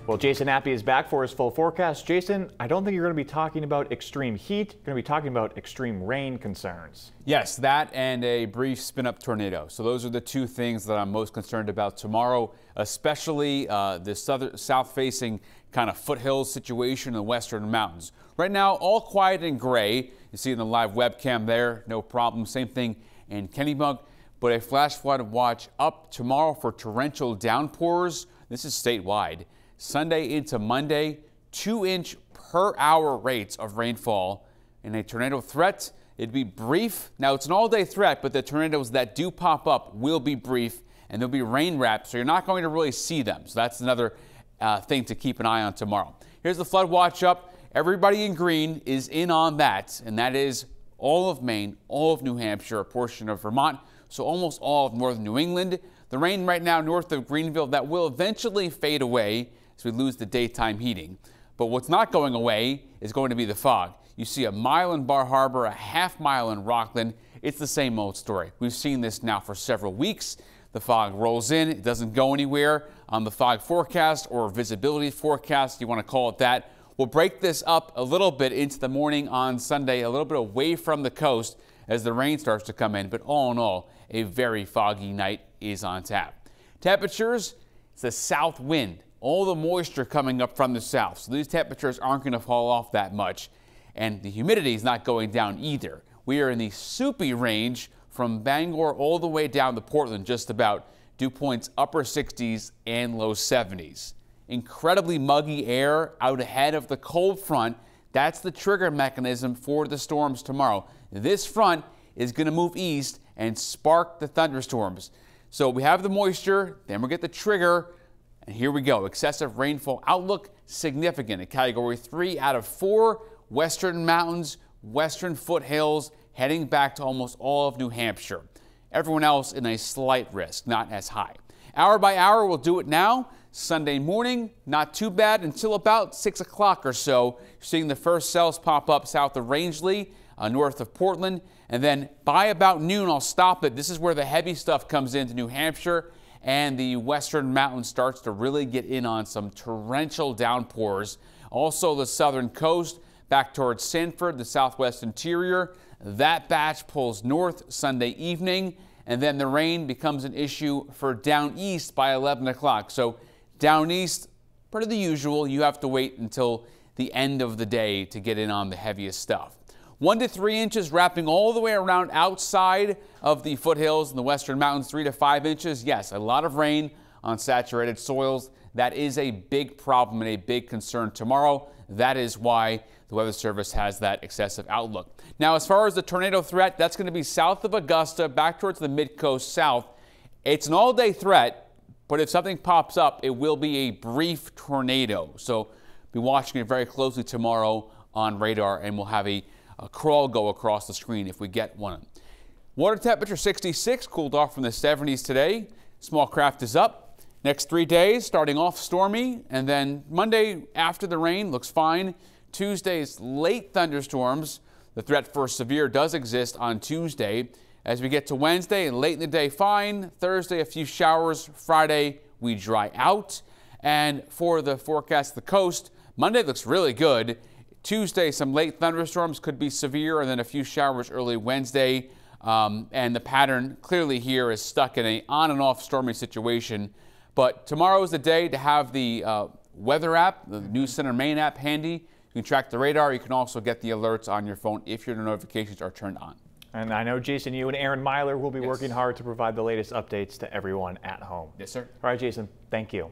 Well, Jason Appy is back for his full forecast. Jason, I don't think you're going to be talking about extreme heat. You're going to be talking about extreme rain concerns. Yes, that and a brief spin-up tornado. So those are the two things that I'm most concerned about tomorrow, especially the south-facing kind of foothills situation in the western mountains. Right now, all quiet and gray. You see in the live webcam there, no problem. Same thing in Kennebunk, but a flash flood watch up tomorrow for torrential downpours. This is statewide. Sunday into Monday, 2-inch per hour rates of rainfall. And a tornado threat, it'd be brief. Now, it's an all-day threat, but the tornadoes that do pop up will be brief, and they'll be rain wrapped, so you're not going to really see them. So that's another thing to keep an eye on tomorrow. Here's the flood watch up. Everybody in green is in on that, and that is all of Maine, all of New Hampshire, a portion of Vermont, so almost all of northern New England. The rain right now north of Greenville, that will eventually fade away as we lose the daytime heating. But what's not going away is going to be the fog. You see a mile in Bar Harbor, a half-mile in Rockland. It's the same old story. We've seen this now for several weeks. The fog rolls in. It doesn't go anywhere on the fog forecast or visibility forecast. You want to call it that. We'll break this up a little bit into the morning on Sunday, a little bit away from the coast as the rain starts to come in. But all in all, a very foggy night is on tap. Temperatures, it's a south wind. All the moisture coming up from the south. So these temperatures aren't going to fall off that much. And the humidity is not going down either. We are in the soupy range from Bangor all the way down to Portland, just about. Dew points upper 60s and low 70s. Incredibly muggy air out ahead of the cold front. That's the trigger mechanism for the storms tomorrow. This front is going to move east and spark the thunderstorms. So we have the moisture, then we get the trigger, and here we go. Excessive rainfall outlook significant. A category 3 out of 4. Western mountains, western foothills, heading back to almost all of New Hampshire. Everyone else in a slight risk, not as high. Hour by hour, we'll do it now. Sunday morning, not too bad until about 6 o'clock or so. You're seeing the first cells pop up south of Rangeley, north of Portland. And then by about noon, I'll stop it. This is where the heavy stuff comes into New Hampshire, and the western mountains starts to really get in on some torrential downpours. Also the southern coast back towards Sanford, the southwest interior. That batch pulls north Sunday evening, and then the rain becomes an issue for down east by 11 o'clock. So down east, per the usual, you have to wait until the end of the day to get in on the heaviest stuff. 1 to 3 inches wrapping all the way around outside of the foothills in the western mountains. 3 to 5 inches. Yes, a lot of rain on saturated soils. That is a big problem and a big concern tomorrow. That is why the Weather Service has that excessive outlook. Now, as far as the tornado threat, that's going to be south of Augusta, back towards the mid-coast south. It's an all-day threat, but if something pops up, it will be a brief tornado. So be watching it very closely tomorrow on radar, and we'll have a crawl go across the screen if we get one. Water temperature 66, cooled off from the 70s today. Small craft is up. Next 3 days starting off stormy, and then Monday after the rain looks fine. Tuesday's late thunderstorms. The threat for severe does exist on Tuesday. As we get to Wednesday and late in the day, fine. Thursday, a few showers. Friday, we dry out. And for the forecast, the coast, Monday looks really good. Tuesday, some late thunderstorms could be severe, and then a few showers early Wednesday. And the pattern clearly here is stuck in an on and off stormy situation. But tomorrow is the day to have the weather app, the News Center Maine app handy. You can track the radar. You can also get the alerts on your phone if your notifications are turned on. And I know, Jason, you and Aaron Myler will be working hard to provide the latest updates to everyone at home. Yes, sir. All right, Jason, thank you.